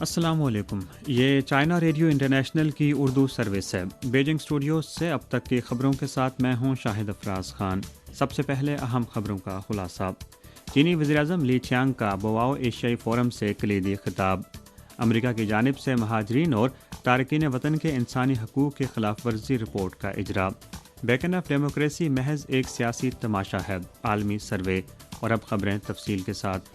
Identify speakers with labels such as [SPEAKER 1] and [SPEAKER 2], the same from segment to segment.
[SPEAKER 1] السلام علیکم، یہ چائنا ریڈیو انٹرنیشنل کی اردو سروس ہے۔ بیجنگ اسٹوڈیوز سے اب تک کی خبروں کے ساتھ میں ہوں شاہد افراز خان۔ سب سے پہلے اہم خبروں کا خلاصہ۔ چینی وزیراعظم لی چیانگ کا بواؤ ایشیائی فورم سے کلیدی خطاب۔ امریکہ کی جانب سے مہاجرین اور تارکین وطن کے انسانی حقوق کی خلاف ورزی رپورٹ کا اجرا۔ بیکن آف ڈیموکریسی محض ایک سیاسی تماشا ہے، عالمی سروے۔ اور اب خبریں تفصیل کے ساتھ۔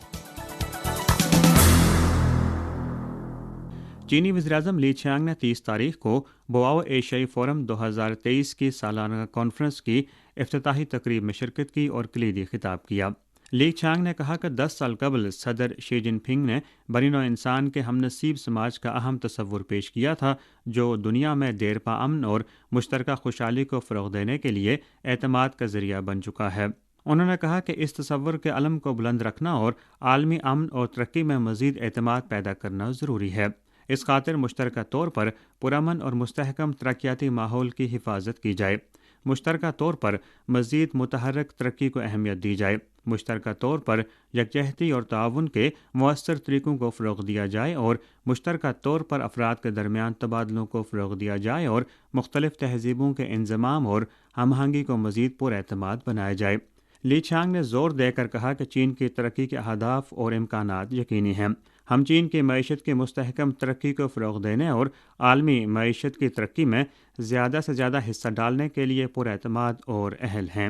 [SPEAKER 1] چینی وزیراعظم لی چیانگ نے 30 تاریخ کو بواؤ ایشیائی فورم 2023 کی سالانہ کانفرنس کی افتتاحی تقریب میں شرکت کی اور کلیدی خطاب کیا۔ لی چیانگ نے کہا کہ 10 سال قبل صدر شی جن پنگ نے بنی نوع انسان کے ہم نصیب سماج کا اہم تصور پیش کیا تھا، جو دنیا میں دیرپا امن اور مشترکہ خوشحالی کو فروغ دینے کے لیے اعتماد کا ذریعہ بن چکا ہے۔ انہوں نے کہا کہ اس تصور کے علم کو بلند رکھنا اور عالمی امن اور ترقی میں مزید اعتماد پیدا کرنا ضروری ہے۔ اس خاطر مشترکہ طور پر پرامن اور مستحکم ترقیاتی ماحول کی حفاظت کی جائے، مشترکہ طور پر مزید متحرک ترقی کو اہمیت دی جائے، مشترکہ طور پر یکجہتی اور تعاون کے مؤثر طریقوں کو فروغ دیا جائے اور مشترکہ طور پر افراد کے درمیان تبادلوں کو فروغ دیا جائے اور مختلف تہذیبوں کے انضمام اور ہم آہنگی کو مزید پراعتماد بنایا جائے۔ لی چیانگ نے زور دے کر کہا کہ چین کی ترقی کے اہداف اور امکانات یقینی ہیں۔ ہم چین کی معیشت کی مستحکم ترقی کو فروغ دینے اور عالمی معیشت کی ترقی میں زیادہ سے زیادہ حصہ ڈالنے کے لیے پراعتماد اور اہل ہیں۔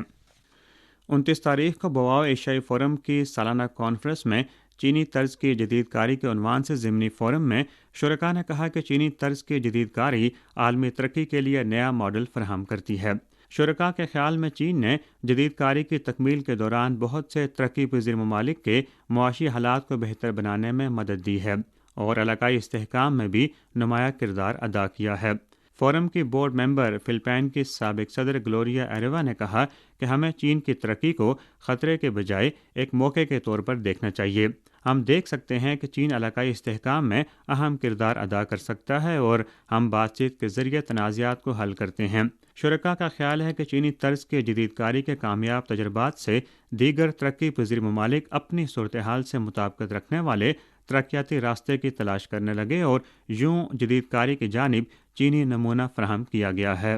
[SPEAKER 1] 29 تاریخ کو بواؤ ایشیائی فورم کی سالانہ کانفرنس میں چینی طرز کی جدید کاری کے عنوان سے ضمنی فورم میں شرکاء نے کہا کہ چینی طرز کی جدید کاری عالمی ترقی کے لیے نیا ماڈل فراہم کرتی ہے۔ شرکاء کے خیال میں چین نے جدید کاری کی تکمیل کے دوران بہت سے ترقی پذیر ممالک کے معاشی حالات کو بہتر بنانے میں مدد دی ہے اور علاقائی استحکام میں بھی نمایاں کردار ادا کیا ہے۔ فورم کی بورڈ ممبر فلپائن کی سابق صدر گلوریا ایریوا نے کہا کہ ہمیں چین کی ترقی کو خطرے کے بجائے ایک موقع کے طور پر دیکھنا چاہیے۔ ہم دیکھ سکتے ہیں کہ چین علاقائی استحکام میں اہم کردار ادا کر سکتا ہے اور ہم بات چیت کے ذریعے تنازعات کو حل کرتے ہیں۔ شرکاء کا خیال ہے کہ چینی طرز کے جدید کاری کے کامیاب تجربات سے دیگر ترقی پذیر ممالک اپنی صورتحال سے مطابقت رکھنے والے ترقیاتی راستے کی تلاش کرنے لگے اور یوں جدید کاری کی جانب چینی نمونہ فراہم کیا گیا ہے۔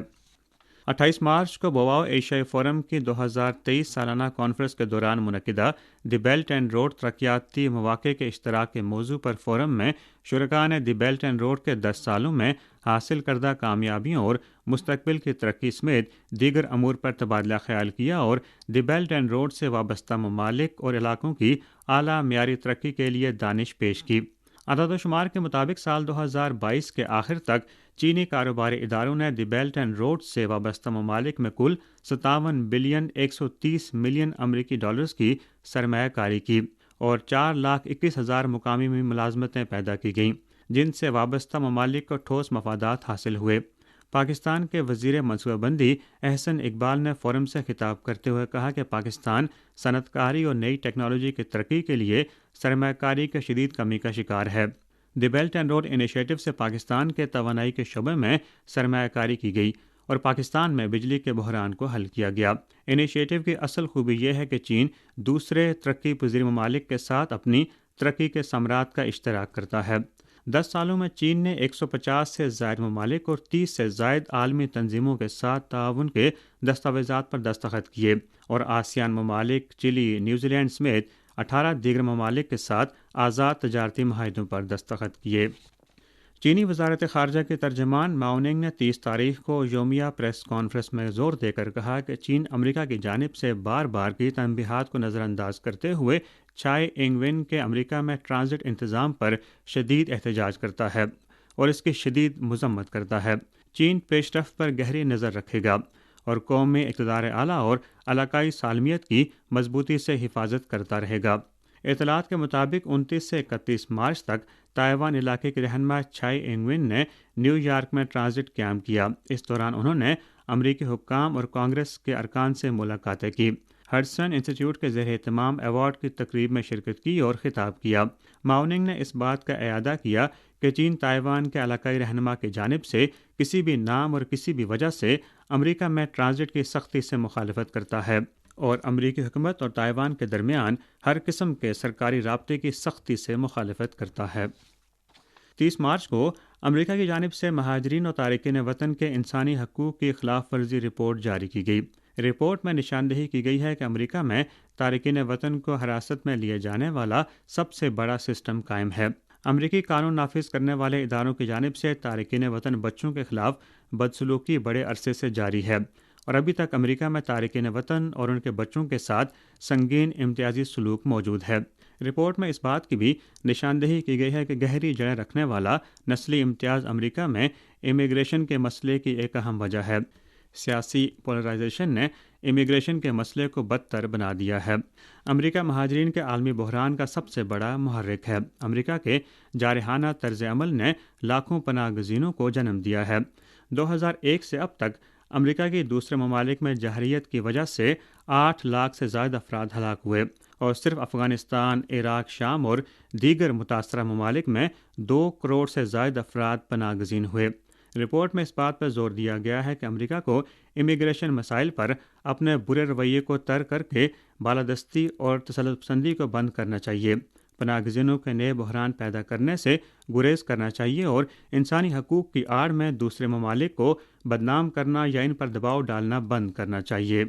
[SPEAKER 1] 28 مارچ کو بواؤ ایشیائی فورم کی 2023 سالانہ کانفرنس کے دوران منعقدہ دی بیلٹ اینڈ روڈ ترقیاتی مواقع کے اشتراک کے موضوع پر فورم میں شرکاء نے دی بیلٹ اینڈ روڈ کے 10 سالوں میں حاصل کردہ کامیابیوں اور مستقبل کی ترقی سمیت دیگر امور پر تبادلہ خیال کیا اور دی بیلٹ اینڈ روڈ سے وابستہ ممالک اور علاقوں کی اعلیٰ معیاری ترقی کے لیے دانش پیش کی۔ اعداد و شمار کے مطابق سال 2022 کے آخر تک چینی کاروباری اداروں نے دی بیلٹ اینڈ روڈ سے وابستہ ممالک میں کل 57 بلین 130 ملین امریکی ڈالرز کی سرمایہ کاری کی اور 4,21,000 مقامی ملازمتیں پیدا کی گئیں، جن سے وابستہ ممالک کو ٹھوس مفادات حاصل ہوئے۔ پاکستان کے وزیر منصوبہ بندی احسن اقبال نے فورم سے خطاب کرتے ہوئے کہا کہ پاکستان صنعت کاری اور نئی ٹیکنالوجی کی ترقی کے لیے سرمایہ کاری کی شدید کمی کا شکار ہے۔ دی بیلٹ اینڈ روڈ انیشیٹو سے پاکستان کے توانائی کے شعبے میں سرمایہ کاری کی گئی اور پاکستان میں بجلی کے بحران کو حل کیا گیا۔ انیشیٹو کی اصل خوبی یہ ہے کہ چین دوسرے ترقی پذیر ممالک کے ساتھ اپنی ترقی کے ثمرات کا اشتراک کرتا ہے۔ 10 سالوں میں چین نے 150 سے زائد ممالک اور 30 سے زائد عالمی تنظیموں کے ساتھ تعاون کے دستاویزات پر دستخط کیے اور آسیان ممالک، چلی، نیوزی لینڈ سمیت 18 دیگر ممالک کے ساتھ آزاد تجارتی معاہدوں پر دستخط کیے۔ چینی وزارت خارجہ کے ترجمان ماؤ ننگ نے 30 تاریخ کو یومیہ پریس کانفرنس میں زور دے کر کہا کہ چین امریکہ کی جانب سے بار بار کی تنبیہات کو نظر انداز کرتے ہوئے چھائی انگ وین کے امریکہ میں ٹرانزٹ انتظام پر شدید احتجاج کرتا ہے اور اس کی شدید مذمت کرتا ہے۔ چین پیش رفت پر گہری نظر رکھے گا اور قومی اقتدار اعلیٰ اور علاقائی سالمیت کی مضبوطی سے حفاظت کرتا رہے گا۔ اطلاعات کے مطابق 29 سے 31 مارچ تک تائیوان علاقے کے رہنما چھائی انگ وین نے نیو یارک میں ٹرانزٹ قیام کیا۔ اس دوران انہوں نے امریکی حکام اور کانگریس کے ارکان سے ملاقاتیں کی، ہڈسن انسٹی ٹیوٹ کے زیر اہتمام ایوارڈ کی تقریب میں شرکت کی اور خطاب کیا۔ ماؤ ننگ نے اس بات کا اعادہ کیا کہ چین تائیوان کے علاقائی رہنما کی جانب سے کسی بھی نام اور کسی بھی وجہ سے امریکہ میں ٹرانزٹ کی سختی سے مخالفت کرتا ہے اور امریکی حکومت اور تائیوان کے درمیان ہر قسم کے سرکاری رابطے کی سختی سے مخالفت کرتا ہے۔ 30 मार्च को अमेरिका की जानिब से महाजरीन और तारकीन वतन के इंसानी हकूक़ की खिलाफ वर्जी रिपोर्ट जारी की गई। रिपोर्ट में निशानदेही की गई है कि अमेरिका में तारकीन वतन को हिरासत में लिए जाने वाला सबसे बड़ा सिस्टम कायम है। अमरीकी कानून नाफिज करने वाले इदारों की जानिब से तारकीन वतन बच्चों के खिलाफ बदसलूकी बड़े अरसे से जारी है और अभी तक अमेरिका में तारकीन वतन और उनके बच्चों के साथ संगीन इम्तियाजी सलूक मौजूद है। रिपोर्ट में इस बात की भी निशानदेही की गई है कि गहरी जड़ें रखने वाला नस्ली इम्तियाज़ अमेरिका में इमिग्रेशन के मसले की एक अहम वजह है। सियासी पोलराइजेशन ने इमिग्रेशन के मसले को बदतर बना दिया है। अमेरिका महाजरीन के आलमी बहरान का सबसे बड़ा मुहर्रिक है। अमेरिका के जारहाना तर्ज अमल ने लाखों पनाह गज़ीनों को जन्म दिया है। 2001 से अब तक अमेरिका की दूसरे ममालिक में जहरीत की वजह से 8 लाख से ज़्यादा अफराद हलाक हुए और सिर्फ अफ़गानिस्तान, इराक, शाम और दीगर मुतासरा ममालिक में 2 करोड़ से ज़्यादा अफराद पनाह गज़ीन हुए। रिपोर्ट में इस बात पर जोर दिया गया है कि अमेरिका को इमिग्रेशन मसाइल पर अपने बुरे रवैये को तर्क करके बालादस्ती और तसल्लुत पसंदी को बंद करना चाहिए। पनाह गज़ीनों के नए बहरान पैदा करने से गुरेज करना चाहिए और इंसानी हकूक़ की आड़ में दूसरे ममालिक को बदनाम करना या इन पर दबाव डालना बंद करना चाहिए।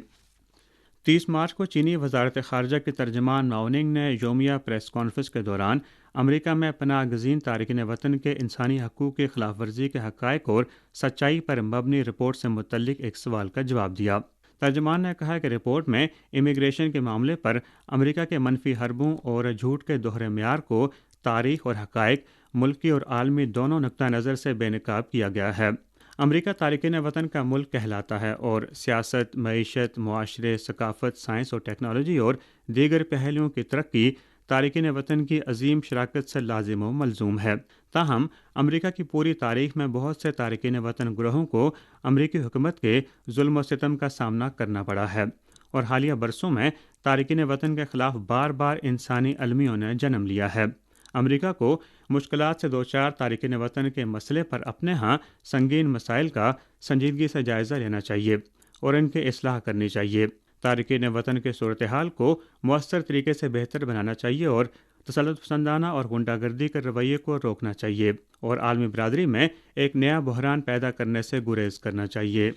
[SPEAKER 1] 30 मार्च को चीनी वजारत ख़ारजा के तर्जमान माओनिंग ने योमिया प्रेस कॉन्फ्रेंस के दौरान अमेरिका में पनाह गज़ीन तारकीन वतन के इंसानी हकूक़ की खिलाफ वर्जी के हक़ाइक़ और सच्चाई पर मबनी रिपोर्ट से मुतल्लिक़ एक सवाल का जवाब दिया। तर्जमान ने कहा कि रिपोर्ट में इमिग्रेशन के मामले पर अमेरिका के मनफी हरबों और झूठ के दोहरे म्यार को तारीख़ और हक़ाइक़ मुल्की और आलमी दोनों नुक्ता नज़र से बेनकाब किया गया है। अमेरिका तारकीन वतन का मुल्क कहलाता है और सियासत, मईशत, मुआशरे, सकाफ़त, साइंस और टेक्नोलॉजी और दीगर पहलुओं की तरक्की तारकीन वतन की अजीम शराकत से लाजिम व मलजूम है। ताहम अमेरिका की पूरी तारीख में बहुत से तारकीन वतन ग्रोहों को अमेरिकी हुकूमत के जुल्म व सितम का सामना करना पड़ा है और हालिया बरसों में तारकीन वतन के ख़िलाफ़ बार बार इंसानी अलमियों ने जन्म लिया है। अमेरिका को मुश्किलात से दो चार तारकीन वतन के मसले पर अपने यहाँ संगीन मसाइल का संजीदगी से जायज़ा लेना चाहिए और इनकी इस्लाह करनी चाहिए। तारकीन वतन के सूरत हाल को मौसर तरीके से बेहतर बनाना चाहिए और तसल्लुत पसंदाना और गुंडागर्दी के रवैये को रोकना चाहिए और आलमी बरादरी में एक नया बहरान पैदा करने से गुरेज करना चाहिए।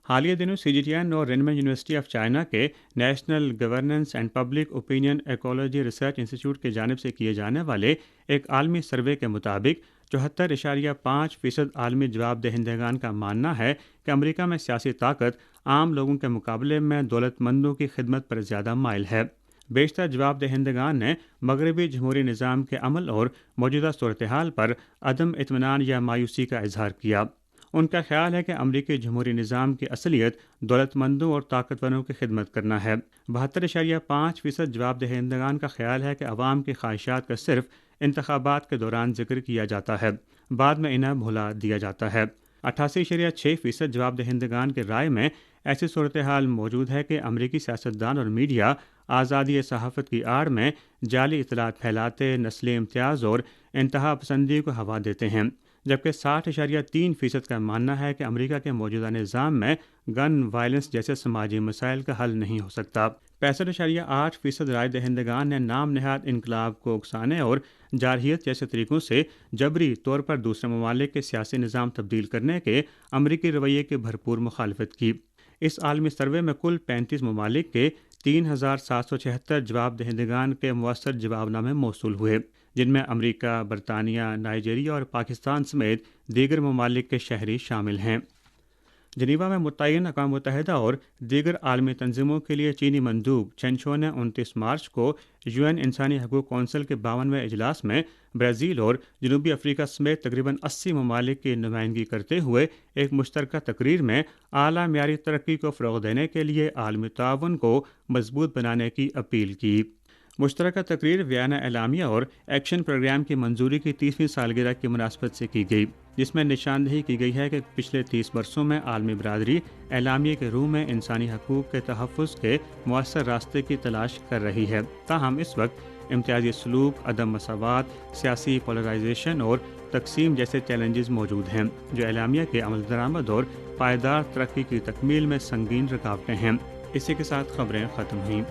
[SPEAKER 1] हालिया दिनों CGTN और रेनमन यूनिवर्सिटी ऑफ चाइना के national governance and public opinion ecology research institute की जानिब से किए जाने वाले एक आलमी सर्वे के मुताबिक 74.5% आलमी जवाब दहिंदगान का मानना है कि अमेरिका में सियासी ताकत आम लोगों के मुकाबले में दौलतमंदों की खिदमत पर ज़्यादा माइल है। बेशतर जवाब दहिंदगान ने मगरबी जमहूरी निज़ाम के अमल और मौजूदा सूरत हाल पर अदम इत्मीनान या मायूसी का इजहार किया। उनका ख्याल है कि अमरीकी जमहूरी निज़ाम की असलियत दौलतमंदों और ताकतवरों की खिदमत करना है। 72.5% जवाब दहिंदगान का ख्याल है कि अवाम की ख्वाहिशात का सिर्फ इंतखाबात के दौरान जिक्र किया जाता है, बाद में इन्हें भुला दिया जाता है। 88.6% जवाब दहिंदगान की राय में ऐसी सूरत हाल मौजूद है कि अमरीकी सियासतदान और मीडिया आज़ादी सहाफ़त की आड़ में जाली इतलात फैलाते, नस्ली इम्तियाज़ और इंतहा पसंदी को हवा देते हैं, जबकि 60.3% का मानना है कि अमेरिका के मौजूदा निज़ाम में गन वायलेंस जैसे समाजी मसाइल का हल नहीं हो सकता। 65.8% राय दहिंदगान ने नाम नहाद इनकलाब को उकसाने और जारहियत जैसे तरीक़ों से जबरी तौर पर दूसरे ममालिक के सियासी निज़ाम तब्दील करने के अमरीकी रवैये की भरपूर मुखालफत की। इस आलमी सर्वे में कुल 35 ममालिक के 3,776 जवाब दहिंदगान के मुअस्सर जवाबनामे मौसूल हुए, जिनमें अमेरिका, बरतानिया, नाइजीरिया और पाकिस्तान समेत दीगर ममालिक के शहरी शामिल हैं। जनीवा में मुत्तहिदा अक़वाम मुत्तहिदा और दीगर आलमी तंजीमों के लिए चीनी मंदूब चेंशो ने 29 मार्च को UN इंसानी हकूक़ कौंसिल के 52वें इजलास में ब्राज़ील और जनूबी अफ्रीका समेत तकरीबन 80 ममालिक की नुमाइंदगी करते हुए एक मुश्तरका तकरीर में आला म्यारी तरक्की को फ़रोग़ देने के लिए आलमी ताउन को मजबूत बनाने की अपील की। मुश्तरका तकरीर वियना एलामिया और एक्शन प्रोग्राम की मंजूरी की 30वीं सालगिरह की मुनासबत से की गई, जिसमें निशानदेही की गई है कि पिछले 30 वर्षों में आलमी बरादरी एलामिया के रूह में इंसानी हकूक़ के तहफ़्फ़ुज़ के मुअस्सर रास्ते की तलाश कर रही है। ताहम इस वक्त इम्तियाजी सलूक, अदम मसावात, सियासी पोलराइजेशन और तकसीम जैसे चैलेंजेस मौजूद हैं, जो एलामिया के अमल दरामद और पायदार तरक्की की तकमील में संगीन रुकावटें हैं। इसी के साथ खबरें ख़त्म हुईं।